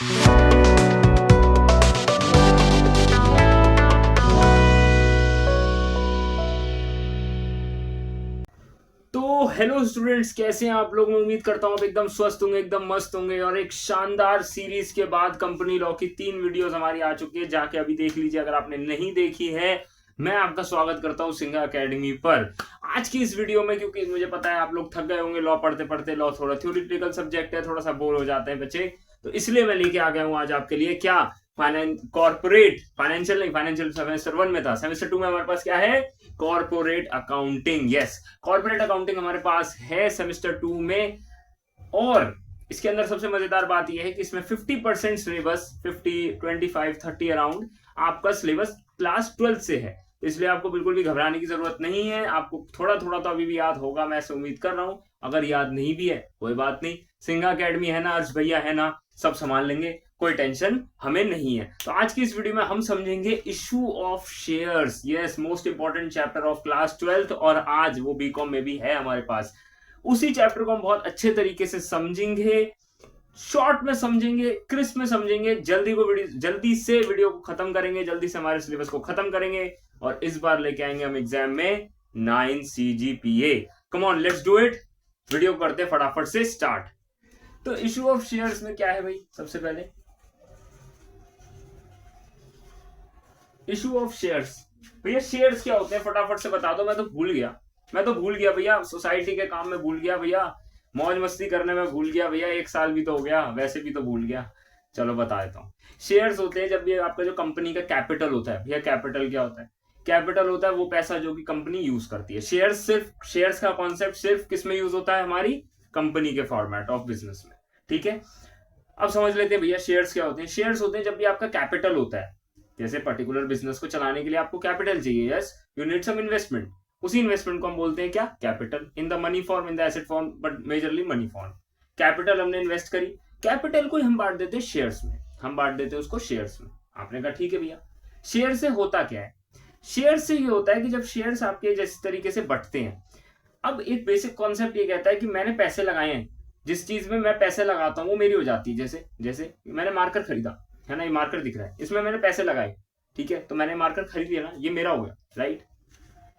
तो hello students, कैसे हैं आप लोग। मैं उम्मीद करता हूँ आप एकदम स्वस्थ होंगे, एकदम मस्त होंगे। और एक शानदार सीरीज के बाद कंपनी लॉ की 3 वीडियोस हमारी आ चुकी है, जाके अभी देख लीजिए अगर आपने नहीं देखी है। मैं आपका स्वागत करता हूँ सिंघा एकेडमी पर। आज की इस वीडियो में, क्योंकि मुझे पता है आप लोग थक गए होंगे लॉ पढ़ते पढ़ते, लॉ थोड़ा थ्योरेटिकल सब्जेक्ट है, थोड़ा सा बोर हो जाते हैं बच्चे, तो इसलिए मैं लेके आ गया हूँ आज आपके लिए क्या, कॉर्पोरेट फाइनेंशियल, नहीं फाइनेंशियल सेमेस्टर 1 में था, सेमेस्टर 2 में हमारे पास क्या है, corporate accounting. Yes, corporate accounting हमारे पास है सेमेस्टर 2 में। और इसके अंदर सबसे मजेदार बात यह है कि इसमें 50% सिलेबस, 50, 25, 30 अराउंड आपका सिलेबस क्लास 12 से है। इसलिए आपको बिल्कुल भी घबराने की जरूरत नहीं है। आपको थोड़ा थोड़ा तो अभी भी याद होगा, मैं ऐसे उम्मीद कर रहा हूं। अगर याद नहीं भी है कोई बात नहीं, सिंघा एकेडमी है ना, अर्ज भैया है ना, सब संभाल लेंगे, कोई टेंशन हमें नहीं है। तो आज की इस वीडियो में हम समझेंगे issue of shares. Yes, most important chapter of class 12, और आज वो बीकॉम में भी है हमारे पास। उसी चैप्टर को हम बहुत अच्छे तरीके से समझेंगे, शॉर्ट में समझेंगे, क्रिस्प में समझेंगे। जल्दी से वीडियो को खत्म करेंगे, जल्दी से हमारे सिलेबस को खत्म करेंगे, और इस बार लेके आएंगे हम एग्जाम में 9 CGPA। Come on, let's do it. Video करते फटाफट से स्टार्ट। तो इशू ऑफ शेयर्स में क्या है भाई, सबसे पहले इशू ऑफ शेयर्स। भैया शेयर्स क्या होते हैं फटाफट से बता दो, मैं तो भूल गया भैया, सोसाइटी के काम में भूल गया भैया, मौज मस्ती करने में भूल गया भैया, 1 साल भी तो हो गया, वैसे भी तो भूल गया। चलो बता देता हूँ। शेयर्स होते हैं जब भी आपका जो कंपनी का कैपिटल होता है। भैया कैपिटल क्या होता है, कैपिटल होता है वो पैसा जो कि कंपनी यूज करती है। शेयर्स का कॉन्सेप्ट सिर्फ किस में यूज होता है, हमारी कंपनी के फॉर्मेट ऑफ बिजनेस में। ठीक है, अब समझ लेते हैं भैया शेयर्स क्या होते हैं। शेयर्स होते हैं जब भी आपका कैपिटल होता है, जैसे पर्टिकुलर बिजनेस को चलाने के लिए आपको कैपिटल चाहिए। Yes, you need some investment. उसी इन्वेस्टमेंट को हम बोलते हैं क्या, capital. In the money form, in the asset form, but majorly money form. Capital हमने इन्वेस्ट करी, कैपिटल को हम बांट देते हैं शेयर्स में, हम बांट देते हैं उसको शेयर्स में। आपने कहा ठीक है भैया, शेयर से होता क्या है। शेयर से ये होता है कि जब शेयर्स आपके जिस तरीके से बंटते हैं, अब एक बेसिक कॉन्सेप्ट ये कहता है कि मैंने पैसे लगाए हैं, जिस चीज में मैं पैसे लगाता हूँ वो मेरी हो जाती है। जैसे जैसे मैंने मार्कर खरीदा है ना, ये मार्कर दिख रहा है, इसमें मैंने पैसे लगाए, ठीक है, तो मैंने मार्कर खरीद लिया ना, ये मेरा हो गया, राइट।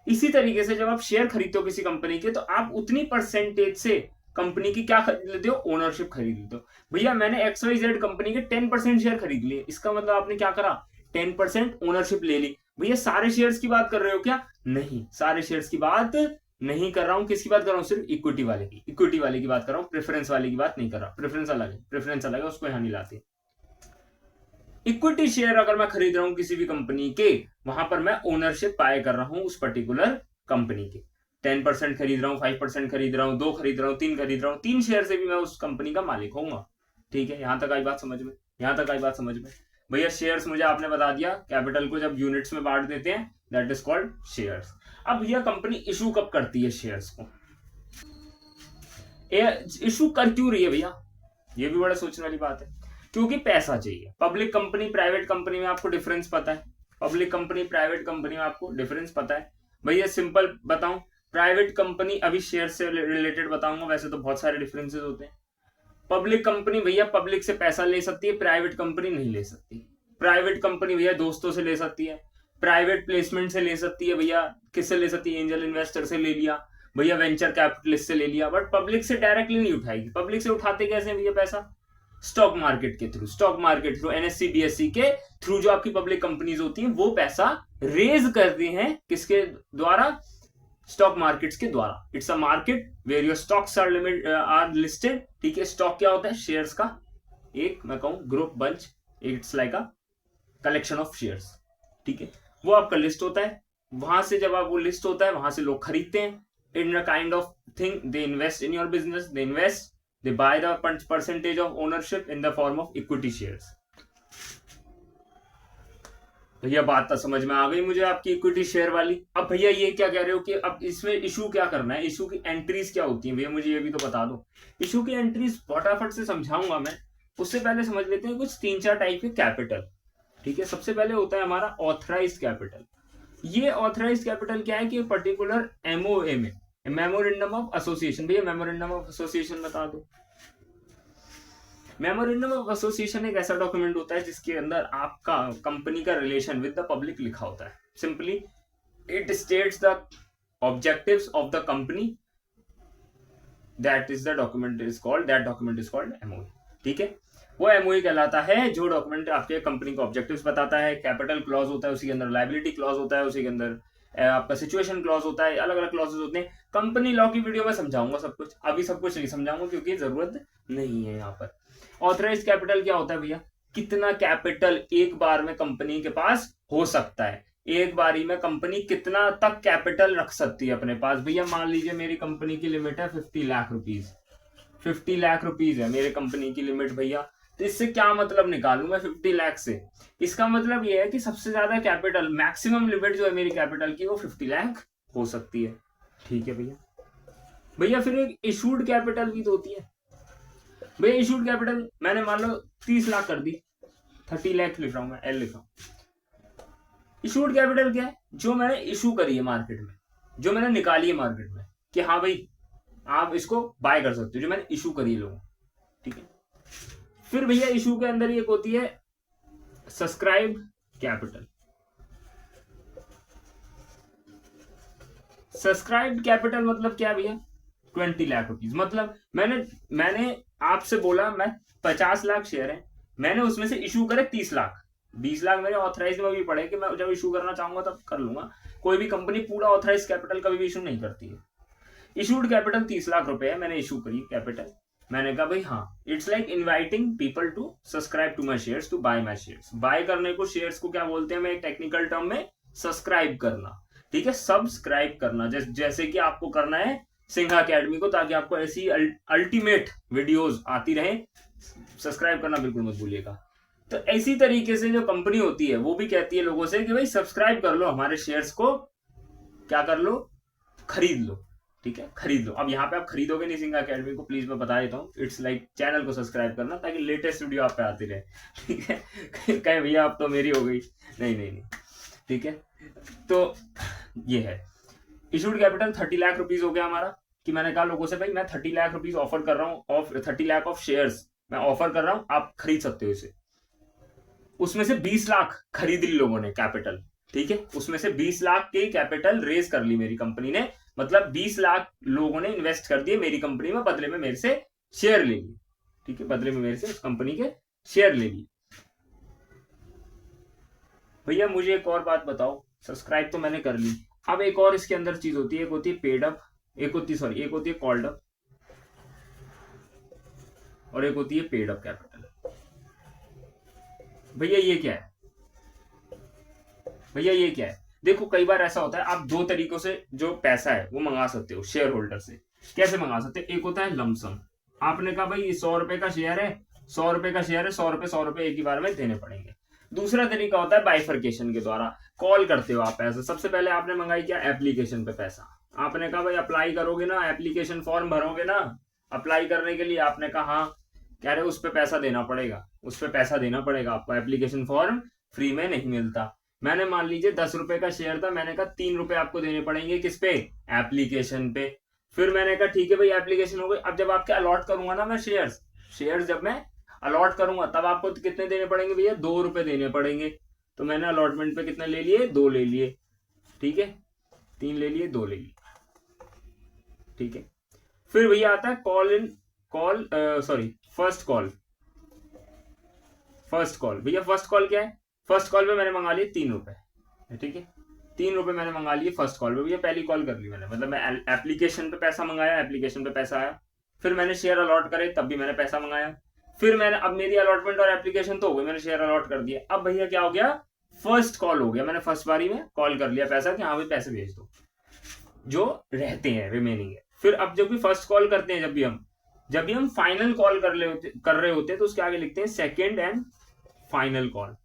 इसी तरीके से जब आप शेयर खरीदते हो किसी कंपनी के, तो आप उतनी परसेंटेज से कंपनी की क्या खरीद लेते हो, ओनरशिप खरीद लेते हो। भैया मैंने XYZ कंपनी के 10% शेयर खरीद लिए, इसका मतलब आपने क्या करा, 10% ओनरशिप ले ली। भैया सारे शेयर्स की बात कर रहे हो क्या, नहीं, सारे शेयर्स की बात नहीं कर रहा हूं। किसकी बात कर रहा हूं, सिर्फ इक्विटी वाले की, इक्विटी वाले की बात कर रहा हूं, प्रेफरेंस वाले की बात नहीं कर रहा। प्रेफरेंस अलग है, प्रेफरेंस अलग है, उसको यहां नहीं लाते। इक्विटी शेयर अगर मैं खरीद रहा हूं किसी भी कंपनी के, वहां पर मैं ओनरशिप पाए कर रहा हूं उस पर्टिकुलर कंपनी के। 10% खरीद रहा हूं, 5% खरीद रहा हूं, 2 खरीद रहा हूं, 3 खरीद रहा हूं, 3 शेयर से भी मैं उस कंपनी का मालिक होऊंगा। ठीक है, यहां तक आई बात समझ में, यहां तक आई बात समझ में। भैया शेयर्स मुझे आपने बता दिया, कैपिटल को जब यूनिट्स में बांट देते हैं, दैट इज कॉल्ड शेयर्स। अब भैया कंपनी इशू कब करती है शेयर्स को, इशू कर क्यों रही है भैया, ये भी बड़ा सोचने वाली बात है। क्योंकि पैसा चाहिए। पब्लिक कंपनी, प्राइवेट कंपनी में आपको डिफरेंस पता है, पब्लिक कंपनी प्राइवेट कंपनी में आपको डिफरेंस पता है। भैया सिंपल बताऊं, प्राइवेट कंपनी, अभी शेयर से रिलेटेड बताऊंगा, वैसे तो बहुत सारे डिफरेंसेस होते हैं। पब्लिक कंपनी भैया पब्लिक से पैसा ले सकती है, प्राइवेट कंपनी नहीं ले सकती। प्राइवेट कंपनी भैया दोस्तों से ले सकती है, प्राइवेट प्लेसमेंट से ले सकती है। भैया किससे ले सकती है, एंजल इन्वेस्टर से ले लिया भैया, वेंचर कैपिटलिस्ट से ले लिया, बट पब्लिक से डायरेक्टली नहीं उठाएगी। पब्लिक से उठाते कैसे भैया पैसा, स्टॉक मार्केट के through, stock market through, NSE BSE के थ्रू जो आपकी पब्लिक कंपनीज होती हैं, वो पैसा रेज करती हैं किसके द्वारा, स्टॉक मार्केट्स के द्वारा। It's a market where your stocks are listed. ठीक है, स्टॉक क्या होता है, शेयर्स का एक, मैं कहूं group, bunch, it's like a collection of shares. ठीक है, वो आपका लिस्ट होता है, वहां से जब आप वो लिस्ट होता है वहां से लोग खरीदते हैं। In a kind of thing, they invest in your business, they invest, they buy the percentage of ownership in the form of equity shares। भैया बात तो समझ में आ गई मुझे आपकी इक्विटी शेयर वाली। अब भैया ये क्या कह रहे हो कि अब इसमें इशू क्या करना है, इशू की एंट्रीज क्या होती हैं भैया, मुझे ये भी तो बता दो। इशू की एंट्रीज फटाफट से समझाऊंगा मैं, उससे पहले समझ लेते हैं कुछ 3-4 टाइप के कैपिटल। ठीक है, सबसे पहले होता है हमारा ऑथराइज्ड कैपिटल। ये ऑथराइज्ड कैपिटल क्या है कि पर्टिकुलर MOA में, मेमोरेंडम ऑफ एसोसिएशन। भैया मेमोरेंडम ऑफ एसोसिएशन बता दो। मेमोरेंडम ऑफ एसोसिएशन एक ऐसा डॉक्यूमेंट होता है जिसके अंदर आपका कंपनी का रिलेशन विद द पब्लिक लिखा होता है. Simply it states the objectives of the company. That document is called MoE. ठीक है, वो एमओई कहलाता है जो डॉक्यूमेंट आपके कंपनी को ऑब्जेक्टिव्स बताता है. कैपिटल क्लॉज होता है, उसी के अंदर लायबिलिटी क्लॉज होता है, उसी के अंदर आपका सिचुएशन क्लॉज होता है, अलग अलग क्लॉजेस होते हैं. कंपनी लॉ की वीडियो में समझाऊंगा सब कुछ, अभी सब कुछ नहीं समझाऊंगा क्योंकि जरूरत नहीं है यहाँ पर. ऑथराइज कैपिटल क्या होता है भैया? कितना कैपिटल एक बार में कंपनी के पास हो सकता है, एक बारी में कंपनी कितना तक कैपिटल रख सकती है अपने पास. भैया मान लीजिए मेरी कंपनी की लिमिट है 50 लाख रुपीज. 50 लाख रुपीज है मेरे कंपनी की लिमिट भैया. तो इससे क्या मतलब निकालूं मैं 50 लाख से? इसका मतलब यह है कि सबसे ज्यादा कैपिटल, मैक्सिमम लिमिट जो है मेरी कैपिटल की वो 50 लाख हो सकती है. ठीक है भैया. भैया फिर एक इशूड कैपिटल भी तो होती है. भैया इशूड कैपिटल मैंने मान लो 30 लाख कर दी, 30 लाख लिख रहा हूं मैं, एल लिख रहा हूं. इशूड कैपिटल क्या है? जो मैंने इशू करी है मार्केट में, जो मैंने निकाली है मार्केट में कि हाँ भाई आप इसको बाय कर सकते हो, जो मैंने इशू करी है लोगों. ठीक है. फिर भैया इशू के अंदर एक होती है सब्सक्राइब कैपिटल. सब्सक्राइब कैपिटल मतलब क्या भैया? 20 लाख रुपीज. मतलब मैंने आपसे बोला मैं 50 लाख शेयर है, मैंने उसमें से इशू करे 30 लाख. 20 लाख मेरे ऑथराइज में भी पड़े कि मैं जब इशू करना चाहूंगा तब कर लूंगा. कोई भी कंपनी पूरा ऑथराइज कैपिटल कभी भी इशू नहीं करती है. इशूड कैपिटल 30 लाख रुपए है, मैंने इशू करी कैपिटल. मैंने कहा भाई हाँ, it's like inviting people to subscribe to my shares, to buy my shares. Buy करने को शेयर्स को क्या बोलते हैं मैं एक टेक्निकल टर्म में? सब्सक्राइब करना. ठीक है, सब्सक्राइब करना. जैसे कि आपको करना है सिंघा अकेडमी को, ताकि आपको ऐसी अल्टीमेट वीडियोस आती रहे. सब्सक्राइब करना बिल्कुल मत भूलिएगा. तो इसी तरीके से जो कंपनी होती है वो भी कहती है लोगों से कि भाई सब्सक्राइब कर लो हमारे शेयर्स को. क्या कर लो? खरीद लो. ठीक है, खरीद लो. अब यहाँ पे आप खरीदोगे नहीं सिंघा अकेडमी को, प्लीज मैं बता देता हूँ. इट्स लाइक चैनल को सब्सक्राइब करना ताकि लेटेस्ट वीडियो आप पे आती रहे. ठीक है. कहे भैया आप तो मेरी हो गई. नहीं नहीं नहीं. ठीक है. तो ये है इशूड कैपिटल. 30 लाख रुपीज हो गया हमारा कि मैंने कहा लोगों से भाई मैं 30 लाख रुपीज ऑफर कर रहा हूँ, 30 लाख ऑफ शेयर्स मैं ऑफर कर रहा हूँ, आप खरीद सकते हो इसे. उसमें से 20 लाख खरीद ली लोगों ने कैपिटल. ठीक है, उसमें से 20 लाख की कैपिटल रेज कर ली मेरी कंपनी ने. मतलब 20 लाख लोगों ने इन्वेस्ट कर दिए मेरी कंपनी में, बदले में मेरे से शेयर ले लिए. ठीक है, बदले में मेरे से उस कंपनी के शेयर ले लिए. भैया मुझे एक और बात बताओ, सब्सक्राइब तो मैंने कर ली, अब एक और इसके अंदर चीज होती है. एक होती है पेड अप, एक होती है कॉल्ड अप, और एक होती है पेड अप कैपिटल. भैया ये क्या है? भैया ये क्या है? देखो कई बार ऐसा होता है आप दो तरीकों से जो पैसा है वो मंगा सकते हो शेयर होल्डर से. कैसे मंगा सकते हो? एक होता है लमसम. आपने कहा भाई 100 रुपए का शेयर है, 100 रुपए का शेयर है, 100 रुपए एक ही बार में देने पड़ेंगे. दूसरा तरीका होता है बाइफर्केशन के द्वारा. कॉल करते हो आप पैसा. सबसे पहले आपने मंगाई क्या? एप्लीकेशन पे पैसा. आपने कहा भाई अप्लाई करोगे ना, एप्लीकेशन फॉर्म भरोगे ना, अप्लाई करने के लिए आपने कहा हाँ, कह रहे उस पर पैसा देना पड़ेगा. उस पर पैसा देना पड़ेगा आपको, एप्लीकेशन फॉर्म फ्री में नहीं मिलता. मैंने मान लीजिए 10 रुपए का शेयर था, मैंने कहा 3 रुपए आपको देने पड़ेंगे. किस पे? एप्लीकेशन पे. फिर मैंने कहा ठीक है भाई एप्लीकेशन हो गई. अब जब आपके अलॉट करूंगा ना मैं शेयर्स जब मैं अलॉट करूंगा तब आपको कितने देने पड़ेंगे भैया? 2 रुपए देने पड़ेंगे. तो मैंने अलॉटमेंट पे कितने ले लिए? 2 ले लिए. ठीक है, 3 ले लिए, 2 ले लिए. ठीक है. फिर भैया आता है फर्स्ट कॉल. भैया फर्स्ट कॉल क्या है? फर्स्ट कॉल पे मैंने मंगा लिए 3 रुपए. ठीक है, 3 रुपए मैंने मंगा लिए फर्स्ट कॉल पे. भैया पहली कॉल कर ली मैंने, मतलब मैं एप्लीकेशन पे पैसा मंगाया, एप्लीकेशन पे पैसा आया. फिर मैंने शेयर अलॉट करे तब भी मैंने पैसा मंगाया. फिर मैंने, अब मेरी अलॉटमेंट और एप्लीकेशन तो हो गई, मैंने शेयर अलॉट कर दिया. अब भैया क्या हो गया? फर्स्ट कॉल हो गया. मैंने फर्स्ट बारी में कॉल कर लिया पैसा कि हाँ भाई पैसे भेज दो, जो रहते हैं रिमेनिंग है. फिर अब जब भी फर्स्ट कॉल करते हैं, जब भी हम फाइनल कॉल कर रहे होते हैं तो उसके आगे लिखते हैं सेकेंड एंड फाइनल कॉल.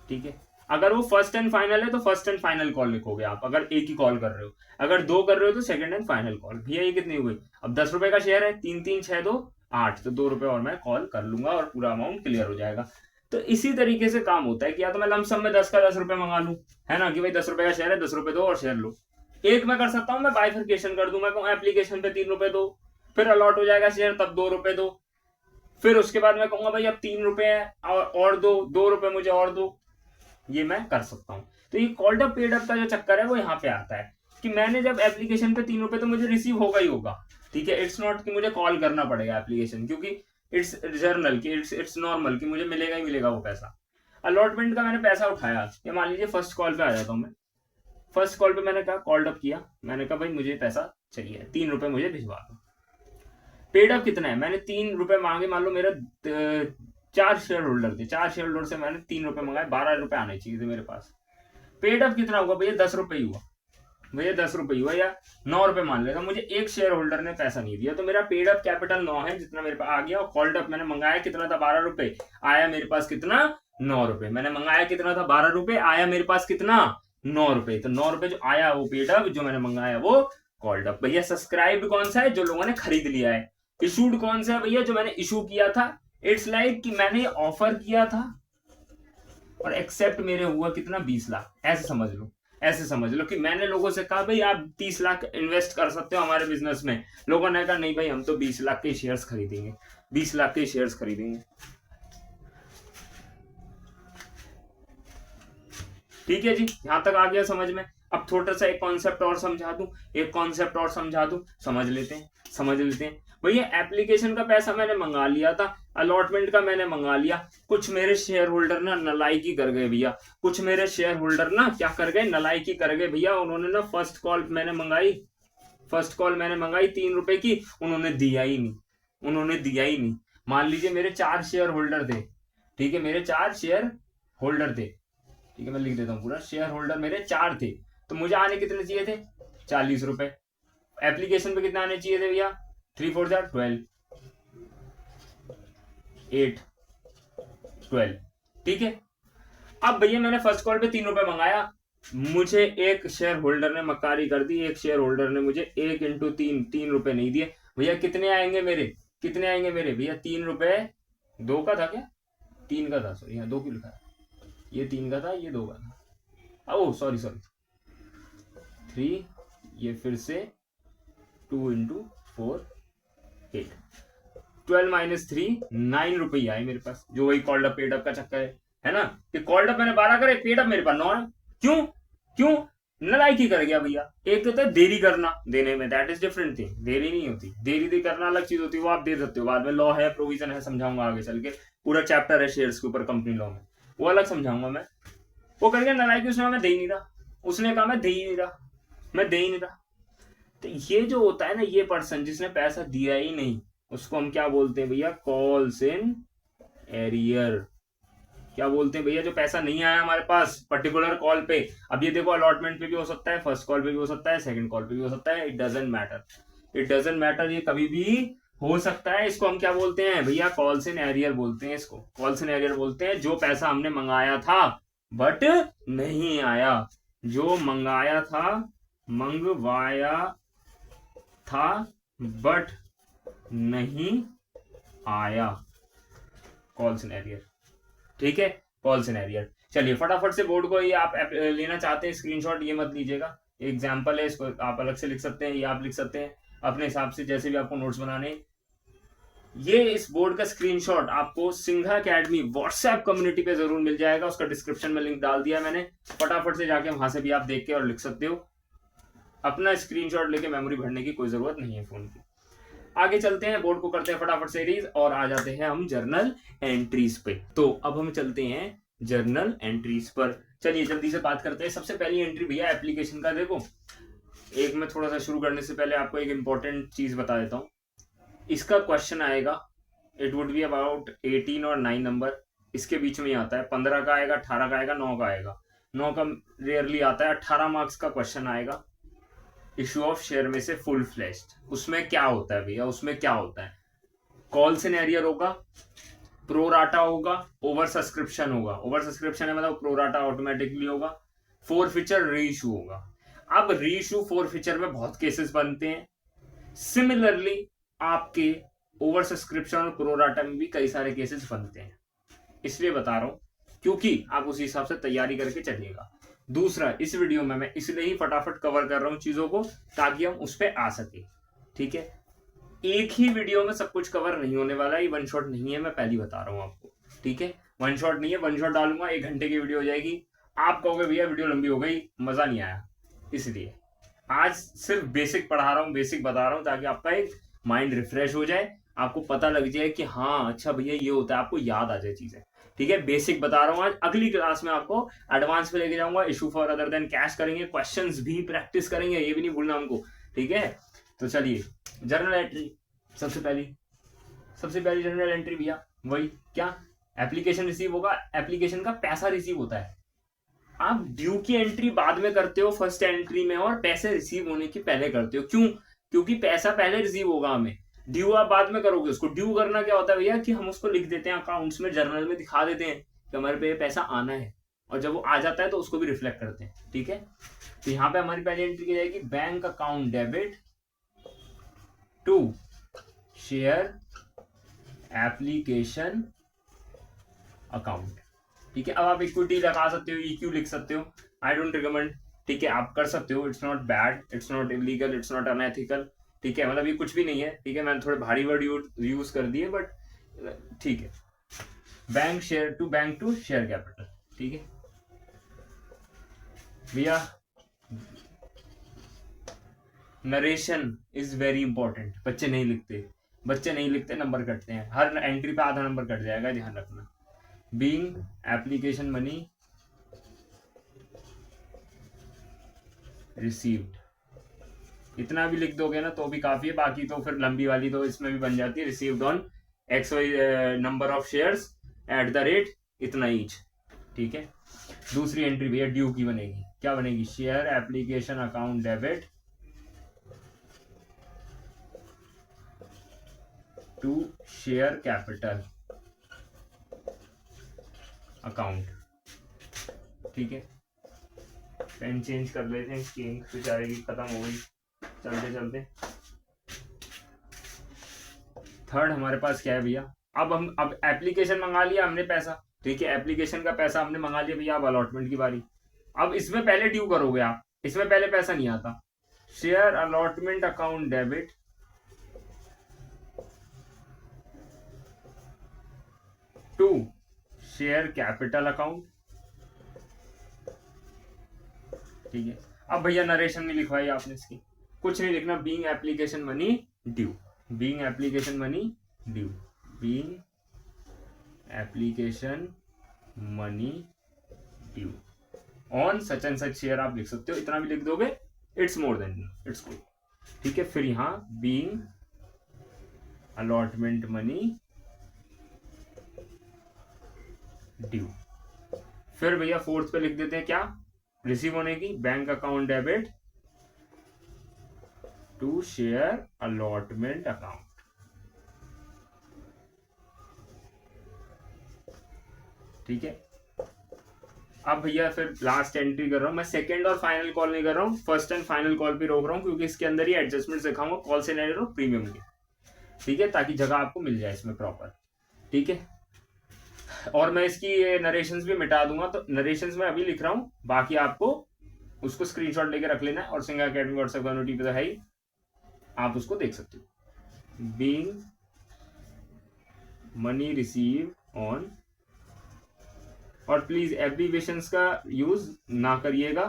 ठीक है, अगर वो फर्स्ट एंड फाइनल है तो फर्स्ट एंड फाइनल कॉल लिखोगे आप, अगर एक ही कॉल कर रहे हो. अगर 2 कर रहे हो तो सेकंड एंड फाइनल कॉल. भैया ये कितनी हो गई? अब 10 रुपए का शेयर है, 3 3 6 2 8, तो 2 रुपए और मैं कॉल कर लूंगा और पूरा अमाउंट क्लियर हो जाएगा. तो इसी तरीके से काम होता है कि या तो मैं लमसम में 10 का 10 रुपए मंगा लूं, है ना, कि भाई 10 रुपए का शेयर है, 10 रुपए दो और शेयर लो. एक मैं कर सकता हूँ, मैं बाइफर्केशन कर दूं, मैं कहूँ एप्लीकेशन पे 3 रुपए दो, फिर अलॉट हो जाएगा शेयर तब 2 रुपए दो. फिर उसके बाद मैं कहूंगा भाई अब 3 रुपए है और दो, 2 रुपए मुझे और दो, ये मैं कर सकता हूँ। तो ये कॉल्ड अप पेड अप का जो चक्कर है वो यहाँ पे आता है कि मैंने जब एप्लीकेशन पे 3 रुपए तो मुझे रिसीव होगा ही होगा, ठीक है। इट्स नॉट कि मुझे कॉल करना पड़ेगा एप्लीकेशन, क्योंकि इट्स जर्नल की इट्स नॉर्मल कि मुझे मिलेगा ही मिलेगा वो पैसा। अलॉटमेंट का मैंने पैसा उठाया, ये मान लीजिए फर्स्ट कॉल पे आ जाता हूँ मैं। फर्स्ट कॉल पे मैंने कहा, कॉल्ड अप किया, मैंने कहा भाई मुझे पैसा चाहिए, 3 रुपए मुझे भिजवा दो। पेड अप कितना है, मैंने 3 रुपए मांगे, मान लो मेरा 4 शेयर होल्डर थे, 4 शेयर होल्डर से मैंने 3 रुपए मंगाए, 12 रुपए आने चाहिए थे मेरे पास। पेड अप कितना हुआ भैया, 10 रुपए ही हुआ भैया, 10 रुपए हुआ या 9 रुपए मान लेगा, मुझे एक शेयर होल्डर ने पैसा नहीं दिया, तो मेरा पेड अप कैपिटल 9 है जितना मेरे पास आ गया। और कॉल्ड अप मैंने मंगाया कितना था, 12 रुपए, आया मेरे पास कितना, 9 रुपए। मैंने मंगाया कितना था, 12 रुपए, आया मेरे पास कितना, 9 रुपए। तो 9 रुपए जो आया वो पेड अप, जो मैंने मंगाया वो कॉल्ड अप। भैया सब्सक्राइब कौन सा है, जो लोगों ने खरीद लिया है। इशूड कौन सा है भैया, जो मैंने इशू किया था। इट्स लाइक कि मैंने ऑफर किया था और एक्सेप्ट मेरे हुआ कितना, 20 लाख। ऐसे समझ लो, ऐसे समझ लो कि मैंने लोगों से कहा भाई आप 30 लाख इन्वेस्ट कर सकते हो हमारे बिजनेस में। लोगों ने कहा नहीं भाई हम तो 20 लाख के शेयर्स खरीदेंगे, 20 लाख के शेयर्स खरीदेंगे। ठीक है जी, यहां तक आ गया समझ में। अब थोड़ा सा एक कॉन्सेप्ट और समझा दूं, एक कॉन्सेप्ट और समझा दूं, समझ लेते हैं, समझ लेते हैं। भैया एप्लीकेशन का पैसा मैंने मंगा लिया था, अलॉटमेंट का मैंने मंगा लिया, कुछ मेरे शेयर होल्डर ना नलायकी कर गए भैया, कुछ मेरे शेयर होल्डर ना क्या कर गए, नलायकी कर गए भैया। उन्होंने ना फर्स्ट कॉल मैंने मंगाई, फर्स्ट कॉल मैंने मंगाई 3 रुपए की, उन्होंने दिया ही नहीं, उन्होंने दिया ही नहीं। मान लीजिए मेरे 4 शेयर होल्डर थे, ठीक है, मेरे 4 शेयर होल्डर थे, ठीक है, मैं लिख देता हूँ पूरा, शेयर होल्डर मेरे 4 थे, तो मुझे आने कितने चाहिए थे, 40 रुपए। एप्लीकेशन पे कितने आने चाहिए थे भैया, 3 4 12, 8 12, ठीक है। अब भैया मैंने फर्स्ट कॉल पे 3 रुपए मंगाया, मुझे एक शेयर होल्डर ने मक्कारी कर दी, एक शेयर होल्डर ने मुझे 1 इंटू 3 रुपए नहीं दिए। भैया कितने आएंगे मेरे, कितने आएंगे मेरे भैया, 3 रुपए, 2 का था क्या, 3 का था, सॉरी यहाँ 2 क्यों लिखा है, ये 3 का था, ये 2 का था, ओ सॉरी 3, ये फिर से 2 इंटू 4 8, 12 माइनस 3 9 रुपये आए मेरे पास, जो वही कॉल्ड अप पेड अप का चक्कर है ना, कि कॉल्ड अप मैंने 12 करे, पेड अप मेरे पास 9 है। क्यों, क्यों, नलायकी कर गया भैया। एक तो था देरी करना देने में, दैट इज डिफरेंट थिंग, देरी नहीं होती, देरी करना अलग चीज होती है, वो आप दे सकते हो, बाद में लॉ है, प्रोविजन है, समझाऊंगा आगे चल के, पूरा चैप्टर है शेयर्स के ऊपर कंपनी लॉ में, वो अलग समझाऊंगा मैं। वो कर गया नलायकी, उसने मैं दे ही नहीं रहा, उसने कहा मैं दे ही नहीं रहा, मैं दे ही नहीं रहा। तो ये जो होता है ना, ये पर्सन जिसने पैसा दिया ही नहीं, उसको हम क्या बोलते हैं भैया, कॉल्स इन एरियर। क्या बोलते हैं भैया, जो पैसा नहीं आया हमारे पास पर्टिकुलर कॉल पे। अब ये देखो अलॉटमेंट पे भी हो सकता है, फर्स्ट कॉल पे भी हो सकता है, सेकंड कॉल पे भी हो सकता है, it doesn't matter, it doesn't matter, ये कभी भी हो सकता है। इसको हम क्या बोलते हैं भैया, कॉल्स इन एरियर बोलते हैं, इसको कॉल्स इन एरियर बोलते हैं। जो पैसा हमने मंगाया था बट नहीं आया, जो मंगाया था, मंगवाया था बट नहीं आया, कॉल्स इन एरियर, ठीक है, कॉल्स इन एरियर। चलिए फटाफट से बोर्ड को, ये आप लेना चाहते हैं स्क्रीनशॉट, ये मत लीजिएगा, एग्जाम्पल है, इसको आप अलग से लिख सकते हैं, ये आप लिख सकते हैं अपने हिसाब से, जैसे भी आपको नोट्स बनाने। ये इस बोर्ड का स्क्रीनशॉट आपको सिंघा एकेडमी व्हाट्सएप कम्युनिटी पे जरूर मिल जाएगा, उसका डिस्क्रिप्शन में लिंक डाल दिया मैंने, फटाफट से जाके वहां से भी आप देख के और लिख सकते हो। अपना स्क्रीनशॉट लेके मेमोरी भरने की कोई जरूरत नहीं है फोन की। आगे चलते हैं, बोर्ड को करते हैं फटाफट से रीज और आ जाते हैं हम जर्नल एंट्रीज पे। तो अब हम चलते हैं जर्नल एंट्रीज पर। चलिए जल्दी से बात करते हैं। सबसे पहली एंट्री भैया एप्लीकेशन का, देखो एक मैं थोड़ा सा शुरू करने से पहले आपको एक इंपॉर्टेंट चीज बता देता हूँ। इसका क्वेश्चन आएगा, इट वुड बी अबाउट 18 और 9 नंबर, इसके बीच में ही आता है, 15 का आएगा, 18 का आएगा, 9 का आएगा, 9 का रेयरली आता है। 18 मार्क्स का क्वेश्चन आएगा इशू ऑफ शेयर में से फुल फ्लैश्ड। उसमें क्या होता है भैया, उसमें क्या होता है, कॉल्स इन एरियर होगा, प्रोराटा होगा, ओवर सब्सक्रिप्शन होगा, ओवर सब्सक्रिप्शन है मतलब प्रोराटा ऑटोमेटिकली होगा, फोरफीचर रीइशू होगा। अब रीइशू फोरफीचर में बहुत केसेस बनते हैं, सिमिलरली आपके ओवर सब्सक्रिप्शन और प्रोराटा में भी कई सारे केसेस बनते हैं, इसलिए बता रहा हूं क्योंकि आप उसी हिसाब से तैयारी करके चलिएगा। दूसरा, इस वीडियो में मैं इसलिए ही फटाफट कवर कर रहा हूं चीजों को ताकि हम उस पर आ सके, ठीक है। एक ही वीडियो में सब कुछ कवर नहीं होने वाला, ये वन शॉट नहीं है, मैं पहले बता रहा हूँ आपको, ठीक है। वन शॉट नहीं है, वन शॉट डालूंगा 1 घंटे की वीडियो हो जाएगी, आप कहोगे भैया वीडियो लंबी हो गई, मजा नहीं आया। इसलिए आज सिर्फ बेसिक पढ़ा रहा हूँ, बेसिक बता रहा हूँ, ताकि आपका एक माइंड रिफ्रेश हो जाए, आपको पता लग जाए कि हाँ अच्छा भैया ये होता है, आपको याद आ जाए चीजें, ठीक है। बेसिक बता रहा हूँ आज, अगली क्लास में आपको एडवांस पे लेके जाऊंगा, issue for other than cash करेंगे, क्वेश्चंस भी प्रैक्टिस करेंगे, ये भी नहीं भूलना हमको, ठीक है। तो चलिए, जर्नल एंट्री सबसे पहली जर्नल एंट्री भैया वही क्या, एप्लीकेशन रिसीव होगा, एप्लीकेशन का पैसा रिसीव होता है। आप ड्यू की एंट्री बाद में करते हो फर्स्ट एंट्री में, और पैसे रिसीव होने की पहले करते हो, क्यों? क्योंकि पैसा पहले रिसीव होगा हमें, ड्यू आप बाद में करोगे। उसको ड्यू करना क्या होता है भैया, कि हम उसको लिख देते हैं अकाउंट्स में, जर्नल में दिखा देते हैं कि हमारे पे पैसा आना है, और जब वो आ जाता है तो उसको भी रिफ्लेक्ट करते हैं, ठीक है। तो यहाँ पे हमारी पहली एंट्री की जाएगी, bank account debit to share application account, ठीक है। अब आप इक्विटी लगा सकते हो, EQ लिख सकते हो, आई डोंट रिकमेंड, ठीक है, आप कर सकते हो, it's not bad, it's not illegal, it's not unethical, ठीक है, मतलब ये कुछ भी नहीं है, ठीक है। मैंने थोड़े भारी वर्ड यूज कर दिए, बट ठीक है। Bank share to share capital, ठीक है भैया। नरेशन इज वेरी इंपॉर्टेंट, बच्चे नहीं लिखते, नंबर कटते हैं, हर एंट्री पे आधा नंबर कट जाएगा, ध्यान रखना। बीइंग एप्लीकेशन मनी रिसीव्ड, इतना भी लिख दोगे ना तो भी काफी है, बाकी तो फिर लंबी वाली तो इसमें भी बन जाती है, received on XY number of shares at the rate इतना ईच, ठीक है। दूसरी एंट्री भैया ड्यू की बनेगी, क्या बनेगी, share application account debit to share capital account, ठीक है। पेन चेंज कर लेते हैं, इसकी इंक बेचारे की खत्म हो गई चलते। थर्ड हमारे पास क्या है भैया, अब एप्लीकेशन मंगा लिया हमने पैसा, ठीक है, एप्लीकेशन का पैसा हमने मंगा लिया भैया, अब अलॉटमेंट की बारी। अब इसमें पहले ड्यू करोगे आप, इसमें पहले पैसा नहीं आता, share allotment account debit to share capital account, ठीक है। अब भैया नरेशन में लिखवाई आपने इसकी, कुछ नहीं लिखना, being application money due, being application money due, being application money due on such and such share, आप लिख सकते हो, इतना भी लिख दोगे it's more than it's good, ठीक है। फिर यहां बीइंग अलॉटमेंट मनी ड्यू, फिर भैया फोर्थ पे लिख देते हैं क्या, रिसीव होने की, bank account debit to share allotment account, ठीक है। अब भैया फिर लास्ट एंट्री कर रहा हूं मैं, सेकंड और फाइनल कॉल नहीं कर रहा हूं, फर्स्ट एंड फाइनल कॉल पे रोक रहा हूं, क्योंकि इसके अंदर ही एडजस्टमेंट दिखाऊंगा, कॉल से ले रहा हूं प्रीमियम के, ठीक है, ताकि जगह आपको मिल जाए इसमें प्रॉपर, ठीक है। और मैं इसकी नरेशंस भी मिटा दूंगा, तो नरेशंस में अभी लिख रहा हूं, बाकी आपको उसको स्क्रीनशॉट लेके रख लेना है, और सिंगा अकेडमी व्हाट्सएप कम्युनिटी पे तो है ही, आप उसको देख सकते हो। बीइंग मनी रिसीव ऑन, और प्लीज एब्रीविएशंस का यूज ना करिएगा,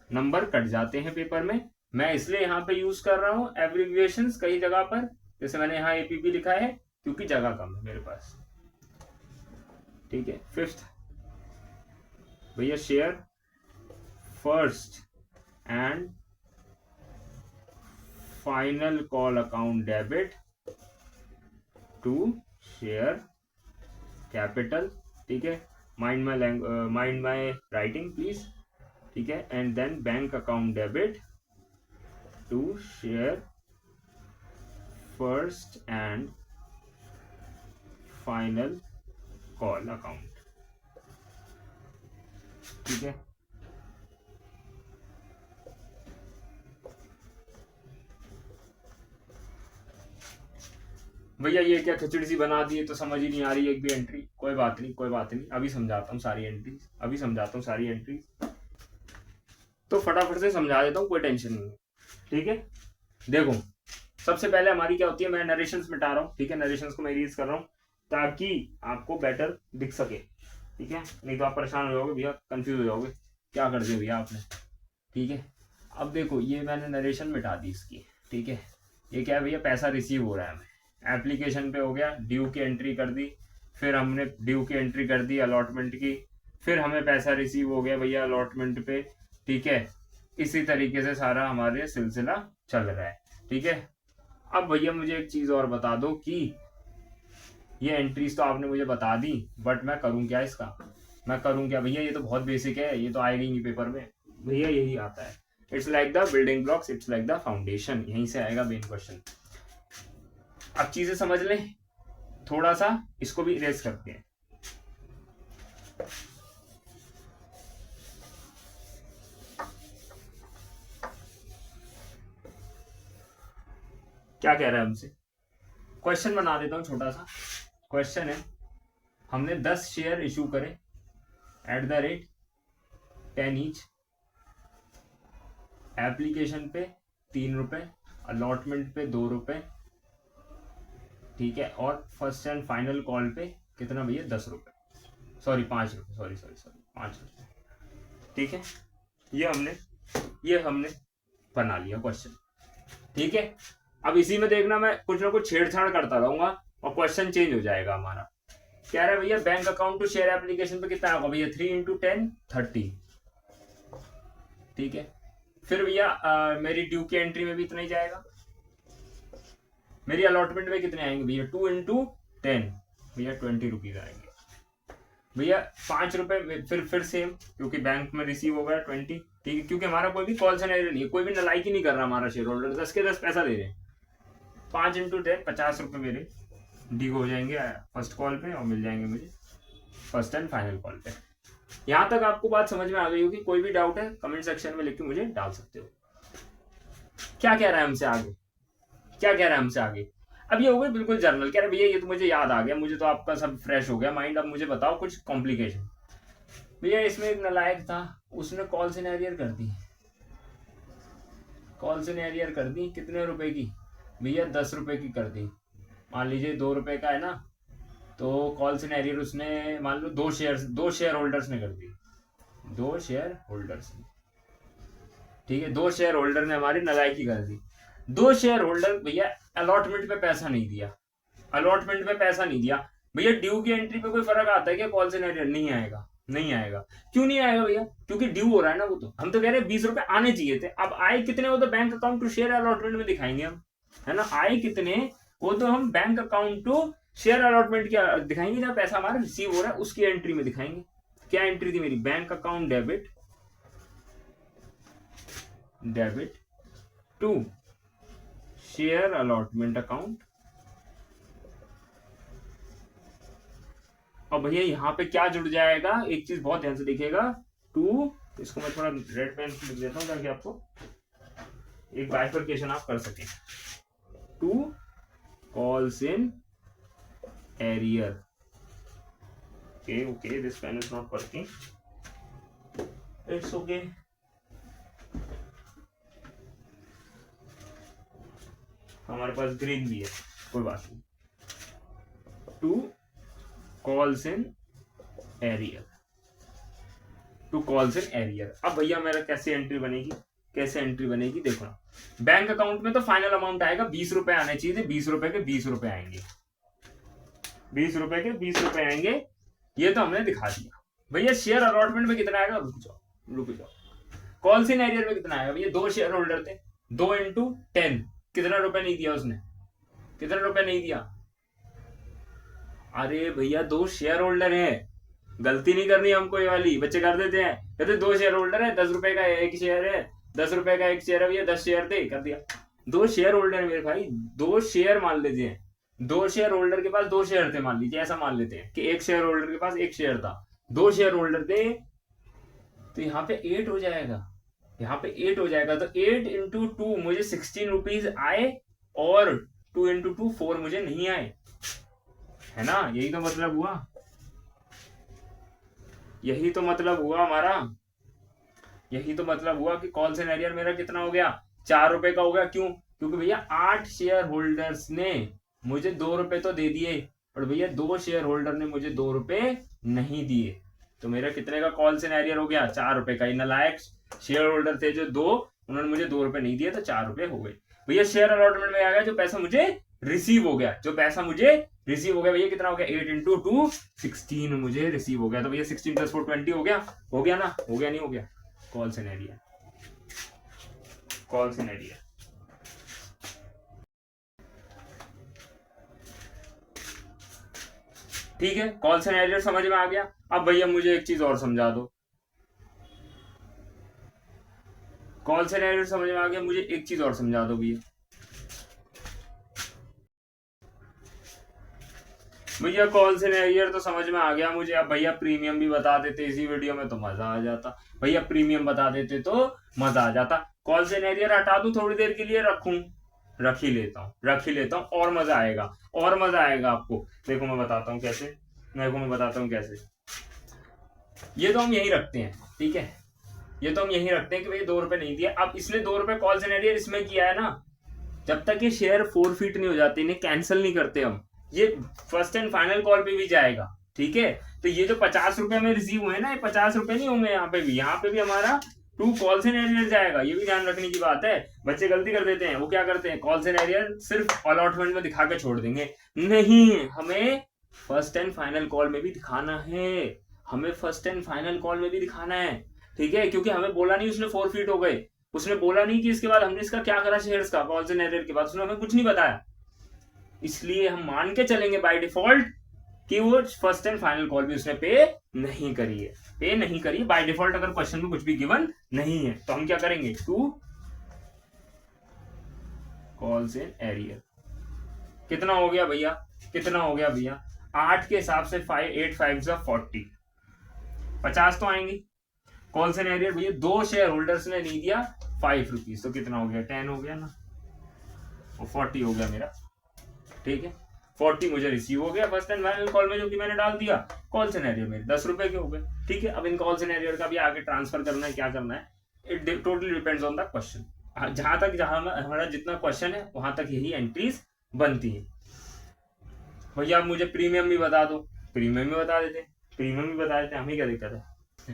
नंबर कट जाते हैं पेपर में, मैं इसलिए यहाँ पे यूज कर रहा हूँ एब्रीविएशंस कई जगह पर, जैसे मैंने यहाँ APP लिखा है क्योंकि जगह कम है मेरे पास, ठीक है। फिफ्थ भैया share first and final call account debit to share capital, ठीक है, माइंड माई राइटिंग प्लीज, ठीक है। And then bank account debit to share first and final call account, ठीक है। भैया ये क्या खिचड़ी सी बना दी है, तो समझ ही नहीं आ रही एक भी एंट्री, कोई बात नहीं, अभी समझाता हूँ सारी एंट्री, तो फटाफट से समझा देता हूँ, कोई टेंशन नहीं है, ठीक है। देखो सबसे पहले हमारी क्या होती है, मैं नरेशंस मिटा रहा हूँ, ठीक है, नरेशंस को मैं रीड कर रहा हूँ ताकि आपको बेटर दिख सके, ठीक है, नहीं तो आप परेशान हो जाओगे भैया, कंफ्यूज हो जाओगे, क्या कर दिया भैया आपने, ठीक है। अब देखो ये मैंने नरेशन मिटा दी इसकी, ठीक है। ये क्या है भैया, पैसा रिसीव हो रहा है हमें, एप्लीकेशन पे हो गया, ड्यू की एंट्री कर दी, फिर हमने ड्यू की एंट्री कर दी अलॉटमेंट की, फिर हमें पैसा रिसीव हो गया भैया अलॉटमेंट पे, ठीक है। इसी तरीके से सारा हमारे सिलसिला चल रहा है, ठीक है। अब भैया मुझे एक चीज और बता दो कि ये एंट्रीज तो आपने मुझे बता दी, बट मैं करूं क्या इसका, मैं करूं क्या भैया, ये तो बहुत बेसिक है, ये तो आएगा ही नहीं पेपर में भैया, यही आता है, it's like the building blocks, it's like the foundation, यहीं से आएगा मेन क्वेश्चन। अब चीजें समझ लें, थोड़ा सा इसको भी इरेज करते हैं। क्या कह रहा है हमसे, क्वेश्चन बना देता हूं छोटा सा। क्वेश्चन है, हमने 10 शेयर इशू करे at the rate 10 each, application पे 3 रुपए, अलॉटमेंट पे 2 रुपए, ठीक है, और फर्स्ट एंड फाइनल कॉल पे कितना भैया, 10 रुपए, सॉरी 5 रुपए, सॉरी 5 रुपए, ठीक है। ये हमने बना लिया क्वेश्चन, ठीक है। अब इसी में देखना मैं कुछ ना कुछ छेड़छाड़ करता रहूंगा और क्वेश्चन चेंज हो जाएगा हमारा। कह रहा है भैया bank account to share application पे कितना होगा भैया, 3 इंटू 10 30, ठीक है। फिर भैया मेरी ड्यू की एंट्री में भी इतना ही जाएगा, मेरी अलॉटमेंट में कितने आएंगे भैया, 2 इंटू 10 भैया 20 रुपीज आएंगे भैया, 5 रुपए फिर सेम, क्योंकि बैंक में रिसीव हो गया 20, ठीक है, क्योंकि हमारा कोई भी कॉल सिनेरियो नहीं है, कोई भी नलायकी नहीं कर रहा हमारा शेयर होल्डर, 10 के 10 पैसा दे रहे हैं, 5 इंटू 10 50 रुपए मेरे ड्यू हो जाएंगे फर्स्ट कॉल पे, और मिल जाएंगे मुझे फर्स्ट एंड फाइनल कॉल पे। यहां तक आपको बात समझ में आ गई होगी, कोई भी डाउट है कमेंट सेक्शन में लिख के मुझे डाल सकते हो। क्या कह रहा है हमसे आगे, क्या कह रहा है हमसे आगे, अब ये हो गई बिल्कुल जर्नल, कह रहा है भैया ये तो मुझे याद आ गया, मुझे तो आपका सब फ्रेश हो गया माइंड, अब मुझे बताओ कुछ कॉम्प्लिकेशन। भैया इसमें एक नालायक था, उसने कॉल सिनेरियर कर दी, कॉल सिनेरियर कर दी, कितने रुपए की भैया, 10 रुपए की कर दी, मान लीजिए 2 रुपए का है ना, तो कॉल सिनेरियर उसने मान लो 2 शेयर होल्डर्स ने कर दी, 2 शेयर होल्डर्स ने, ठीक है, 2 शेयर होल्डर ने हमारी नलायकी कर दी। 2 शेयर होल्डर भैया अलॉटमेंट पे पैसा नहीं दिया, अलॉटमेंट पे पैसा नहीं दिया भैया, ड्यू की एंट्री पे कोई फर्क आता है क्या, कॉल सिनेरियर नहीं आएगा, नहीं आएगा, क्यों नहीं आएगा भैया, क्योंकि ड्यू हो रहा है ना, वो तो हम तो कह रहे हैं 20 रुपए आने चाहिए थे, अब आए कितने वो तो bank account to share allotment में दिखाएंगे हम, है ना, आए कितने वो तो हम bank account to share allotment क्या दिखाएंगे, जहां पैसा हमारा रिसीव हो रहा है उसकी एंट्री में दिखाएंगे। क्या एंट्री थी मेरी, bank account debit to share allotment account, और भैया यहाँ पे क्या जुड़ जाएगा, एक चीज बहुत ध्यान से देखिएगा, टू, इसको मैं थोड़ा रेड पेन से लिख देता हूँ ताकि आपको एक बाइफरकेशन आप कर सकें, two calls in arrear, okay this pen is not working, it's okay, हमारे पास ग्रीन भी है, कोई बात नहीं, two calls in arrear, two calls in arrear. अब भैया मेरा कैसे एंट्री बनेगी, कैसे एंट्री बनेगी, देखो ना, बैंक अकाउंट में तो फाइनल अमाउंट आएगा 20 रुपए आने चाहिए थे, 20 रुपए के 20 रुपए आएंगे, 20 रुपए के 20 रुपए आएंगे, ये तो हमने दिखा दिया। भैया शेयर अलॉटमेंट में कितना आएगा, रुक जाओ, कॉल्स इन एरियर में कितना आएगा भैया, 2 शेयर होल्डर थे, 2 इंटू 10, कितना रुपए नहीं दिया उसने, कितना रुपए नहीं दिया, अरे भैया 2 शेयर होल्डर है, गलती नहीं करनी हमको, ये वाली बच्चे कर देते हैं, कहते 2 शेयर होल्डर है, 10 रुपए का एक शेयर है, 10 रुपए का एक शेयर है भैया, 10 शेयर थे, कर दिया, 2 शेयर होल्डर है मेरे भाई, 2 शेयर मान लेते हैं, 2 शेयर होल्डर के पास 2 शेयर थे, मान लीजिए ऐसा मान लेते हैं कि एक शेयर होल्डर के पास एक शेयर था, 2 शेयर होल्डर थे, तो यहाँ पे 8 हो जाएगा, यहाँ पे 8 हो जाएगा, तो 8 इंटू 2 मुझे 16 रुपीज आए, और 2 इंटू 2 4 मुझे नहीं आए, है ना, यही तो मतलब हुआ, यही तो मतलब हुआ हमारा, यही तो मतलब हुआ कि कॉल सिनेरियर मेरा कितना हो गया, 4 रुपए का हो गया, क्यों, क्योंकि भैया 8 शेयर होल्डर्स ने मुझे 2 रुपए तो दे दिए, और भैया 2 शेयर होल्डर ने मुझे 2 रुपए नहीं दिए। तो मेरा कितने का कॉल सिनेरियो हो गया? 4 रुपए का। नालायक शेयर होल्डर थे जो 2, उन्होंने मुझे 2 रुपए नहीं दिए, तो 4 रुपए हो गए। भैया शेयर अलॉटमेंट में आ गया जो पैसा मुझे रिसीव हो गया, जो पैसा मुझे रिसीव हो गया। भैया कितना हो गया? 8 इंटू 2 16 मुझे रिसीव हो गया। तो भैया 16 + 4 20 हो गया। हो गया ना? हो गया नहीं हो गया? Call scenario, call scenario. ठीक है, कॉल सिनेरियो समझ में आ गया। अब भैया मुझे एक चीज और समझा दो। कॉल सिनेरियो समझ में आ गया, मुझे एक चीज और समझा दो भैया। भैया कॉल सिनेरियो तो समझ में आ गया मुझे। अब भैया प्रीमियम भी बता देते इसी वीडियो में तो मजा आ जाता। भैया प्रीमियम बता देते तो मजा आ जाता। कॉल सिनेरियो हटा दूं थोड़ी देर के लिए? रखूं? रख ही लेता हूँ, रख ही लेता हूँ, और मजा आएगा, और मजा आएगा आपको। देखो मैं बताता हूँ कैसे, देखो मैं बताता हूँ कैसे। ये तो हम यही रखते हैं, ठीक है, ये तो हम यही रखते हैं कि भाई 2 रुपए नहीं दिए। अब इसने 2 रुपए कॉल सिनेरियो इसमें किया है ना, जब तक ये शेयर फोरफीट नहीं हो जाते, इन्हें कैंसिल नहीं करते हम, ये फर्स्ट एंड फाइनल कॉल पे भी जाएगा। ठीक है, तो ये जो 50 रुपए में रिसीव हुए ना, ये 50 रुपए नहीं होंगे यहाँ पे भी, यहाँ पे भी हमारा 2 कॉल सिनेरियो जाएगा। ये भी ध्यान रखने की बात है। बच्चे गलती कर देते हैं, वो क्या करते हैं, कॉल सिनेरियो सिर्फ अलॉटमेंट में दिखा के छोड़ देंगे। नहीं, हमें फर्स्ट एंड फाइनल कॉल में भी दिखाना है, हमें फर्स्ट एंड फाइनल कॉल में भी दिखाना है। ठीक है, क्योंकि हमें बोला नहीं उसने फोरफीट हो गए, उसने बोला नहीं कि इसके बाद हमने इसका क्या करा शेयर्स का, कॉल सिनेरियो के बाद उसने हमें कुछ नहीं बताया। इसलिए हम मान के चलेंगे बाय डिफॉल्ट कि वो फर्स्ट एंड फाइनल कॉल भी उसने पे नहीं करी है, पे नहीं करी बाय डिफॉल्ट। अगर क्वेश्चन में कुछ भी गिवन नहीं है तो हम क्या करेंगे, 2 कॉल्स इन एरियर। कितना हो गया भैया? कितना हो गया भैया? 8 के हिसाब से 8 5 40, 50 तो आएंगी। कॉल इन एरियर भैया 2 शेयर होल्डर्स ने नहीं दिया 5 रुपीज, तो कितना हो गया? 10 हो गया ना, और 40 हो गया मेरा। ठीक है, 40 मुझे रिसीव हो गया फर्स्ट एंड फाइनल कॉल में, जो कि मैंने डाल दिया। कॉल सिनेरियो में 10 रुपए के हो गए। ठीक है, अब इन कॉल सिनेरियो का भी आगे ट्रांसफर करना है, क्या करना है, it totally depends on the question. जहां हमारा जितना क्वेश्चन है वहां तक यही एंट्रीज बनती है। भैया आप मुझे प्रीमियम भी बता दो, प्रीमियम भी बता देते, प्रीमियम भी बता देते, हमें क्या दिक्कत है।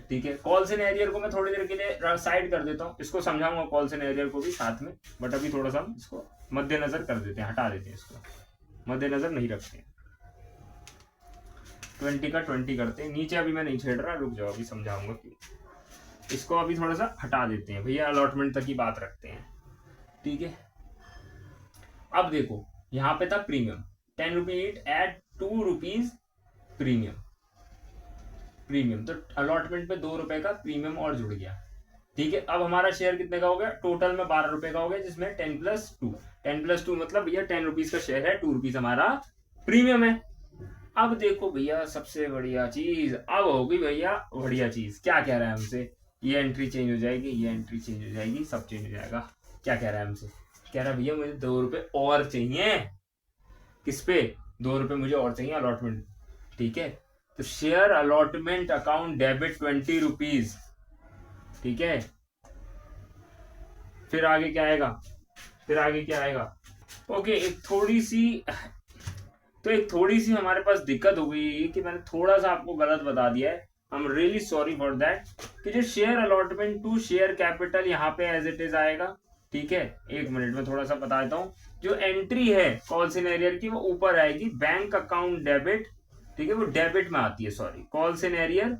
ठीक है, कॉल सिनेरियो को मैं थोड़ी देर के लिए साइड कर देता हूँ, इसको समझाऊंगा कॉल सिनेरियो को भी साथ में, बट अभी थोड़ा सा इसको मद्देनजर कर देते हैं, हटा देते हैं इसको, मद्देनजर नहीं रखते हैं। 20 का 20 करते हैं, नीचे अभी मैं नहीं छेड़ रहा, रुक जाओ, अभी समझाऊंगा क्यों। इसको अभी थोड़ा सा हटा देते हैं भैया, अलॉटमेंट तक की बात रखते हैं। ठीक है, अब देखो यहाँ पे था premium 10 rupees at 2 rupees premium, premium तो अलॉटमेंट पे 2 रुपए का प्रीमियम और जुड़ गया। ठीक है, अब हमारा शेयर कितने का हो गया? टोटल में 12 रुपए का हो गया, जिसमें 10 + 2 मतलब भैया 10 रुपीज का शेयर है, 2 रुपीज हमारा प्रीमियम है। अब देखो भैया सबसे बढ़िया चीज अब होगी भैया, बढ़िया चीज क्या कह रहा है हमसे, ये एंट्री चेंज हो जाएगी, ये एंट्री चेंज हो जाएगी, सब चेंज हो जाएगा। क्या कह रहा है हमसे? कह रहा है भैया मुझे 2 रुपए और चाहिए। किस पे? 2 रुपए मुझे और चाहिए अलॉटमेंट। ठीक है, तो share allotment account debit 20 rupees. ठीक है, फिर आगे क्या आएगा, फिर आगे क्या आएगा? ओके, एक थोड़ी सी हमारे पास दिक्कत हो गई कि मैंने थोड़ा सा आपको गलत बता दिया है। I am really sorry for that. कि जो share allotment to share capital यहाँ पे एज इट इज आएगा। ठीक है, 1 मिनट में थोड़ा सा बता देता हूँ। जो एंट्री है कॉल सिनेरियर की वो ऊपर आएगी, बैंक अकाउंट डेबिट। ठीक है, वो डेबिट में आती है, sorry, call scenario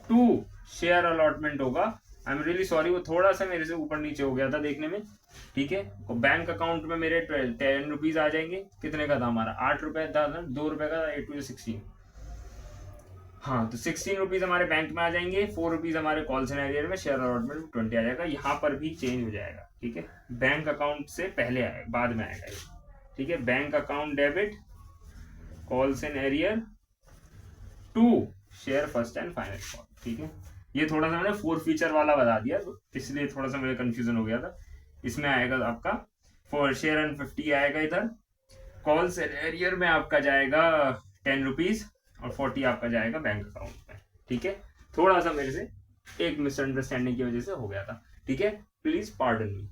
to share allotment होगा। आई एम रियली सॉरी, वो थोड़ा सा मेरे से ऊपर नीचे हो गया था देखने में। ठीक है, तो बैंक अकाउंट में मेरे 10 रुपीज आ जाएंगे। कितने का था हमारा? 8 रुपए था, 2 रुपए का, 8 टू 16। हाँ, तो 16 रुपीज हमारे बैंक में आ जाएंगे, 4 रुपीज हमारे कॉल सिनेरियर में, शेयर अलॉटमेंट में 20 आ जाएगा। यहाँ पर भी चेंज हो जाएगा। ठीक है, बैंक अकाउंट से पहले आएगा, बाद में आएगा। ठीक है, bank account debit call scenario to share first and final call. ठीक है, ये थोड़ा सा मैंने 4 फीचर वाला बता दिया, तो इसलिए थोड़ा सा मेरा कंफ्यूजन हो गया था। इसमें आएगा आपका फॉर शेयर एंड 50 आएगा इधर, कॉल सिनेरियर में आपका जाएगा 10 रुपीज और 40 आपका जाएगा बैंक अकाउंट में। ठीक है, थोड़ा सा मेरे से एक मिसअंडरस्टैंडिंग की वजह से हो गया था। ठीक है, प्लीज पार्डन मी।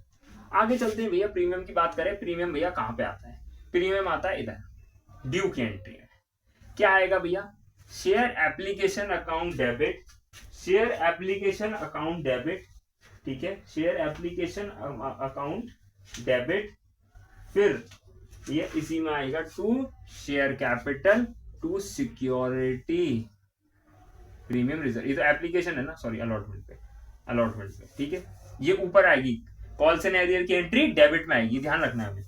आगे चलते हैं भैया, प्रीमियम की बात करें। प्रीमियम भैया कहाँ पे आता है? प्रीमियम आता है इधर, ड्यू की एंट्री में। क्या आएगा भैया? Share application account debit, share application account debit, ठीक है, शेयर एप्लीकेशन अकाउंट डेबिट, फिर ये इसी में आएगा to share capital to security premium reserve. ये तो एप्लीकेशन है ना, सॉरी, अलॉटमेंट पे, ठीक है। ये ऊपर आएगी, कॉल्स एंड एरियर की एंट्री डेबिट में आएगी, ध्यान रखना है हमें,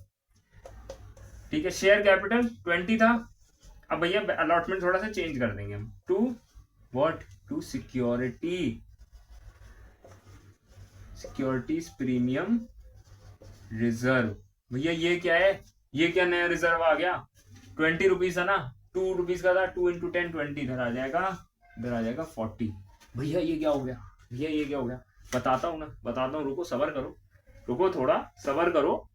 ठीक है। शेयर कैपिटल 20 था, अब भैया अलॉटमेंट थोड़ा सा चेंज कर देंगे हम, to what? To securities premium reserve. भैया ये क्या है? ये क्या नया रिजर्व आ गया? 20 रुपीज था ना, 2 रुपीज का था, 2 × 10 20, इधर आ जाएगा 40। भैया ये क्या हो गया? भैया ये क्या हो गया? बताता हूँ, रुको, सबर करो, रुको, थोड़ा सबर करो।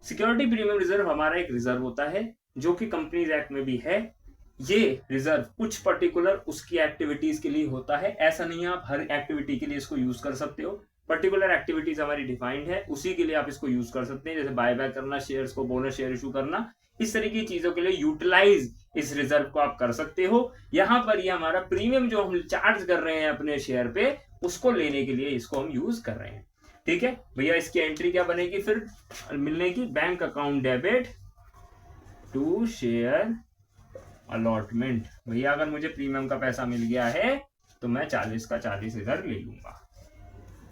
सिक्योरिटी प्रीमियम रिजर्व हमारा एक रिजर्व होता है जो कि कंपनीज एक्ट में भी है। ये रिजर्व कुछ पर्टिकुलर उसकी एक्टिविटीज के लिए होता है, ऐसा नहीं है आप हर एक्टिविटी के लिए इसको यूज कर सकते हो। पर्टिकुलर एक्टिविटीज हमारी डिफाइंड है, उसी के लिए आप इसको यूज कर सकते हैं, जैसे बायबैक करना, शेयर्स को बोनस शेयर इशू करना, इस तरह की चीजों के लिए यूटिलाइज इस रिजर्व को आप कर सकते हो। यहाँ पर ये हमारा प्रीमियम जो हम चार्ज कर रहे हैं अपने शेयर पे, उसको लेने के लिए इसको हम यूज कर रहे हैं, ठीक है भैया। इसकी एंट्री क्या बनेगी फिर मिलने की? Bank account debit to share allotment. भैया अगर मुझे प्रीमियम का पैसा मिल गया है तो मैं 40 का 40 इधर ले लूंगा,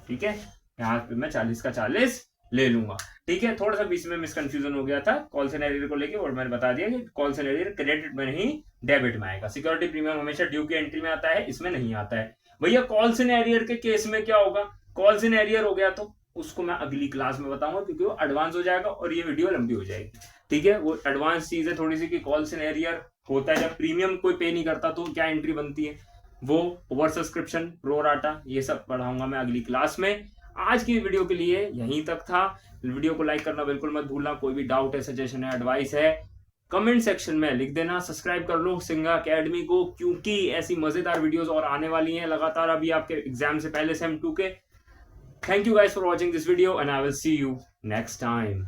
ठीक है, यहाँ पे मैं 40 का 40 ले लूंगा, ठीक है। थोड़ा सा बीच में मिसकंफ्यूजन हो गया था कॉल्स एंड एरियर को लेके, और मैंने बता दिया कि कॉल्स एंड एरियर क्रेडिट में नहीं डेबिट में आएगा। सिक्योरिटी प्रीमियम हमेशा ड्यू की एंट्री में आता है, इसमें नहीं आता है। भैया कॉल्स एंड एरियर के केस में क्या होगा? कॉल्स एंड एरियर हो गया तो उसको मैं अगली क्लास में बताऊंगा, क्योंकि वो एडवांस हो जाएगा और ये वीडियो लंबी हो जाएगी, ठीक है। वो एडवांस चीज है थोड़ी सी कि कॉल्स एंड एरियर होता है जब प्रीमियम कोई पे नहीं करता तो क्या एंट्री बनती है, वो ओवर सब्सक्रिप्शन, प्रो राटा, ये सब पढ़ाऊंगा मैं अगली क्लास में। आज की वीडियो के लिए यहीं तक था। वीडियो को लाइक करना बिल्कुल मत भूलना। कोई भी डाउट है, सजेशन है, एडवाइस है, कमेंट सेक्शन में लिख देना। सब्सक्राइब कर लो सिंगा अकेडमी को, क्योंकि ऐसी मजेदार वीडियोस और आने वाली हैं लगातार अभी आपके एग्जाम से पहले, सेम 2 के। Thank you guys for watching this video and I will see you next time.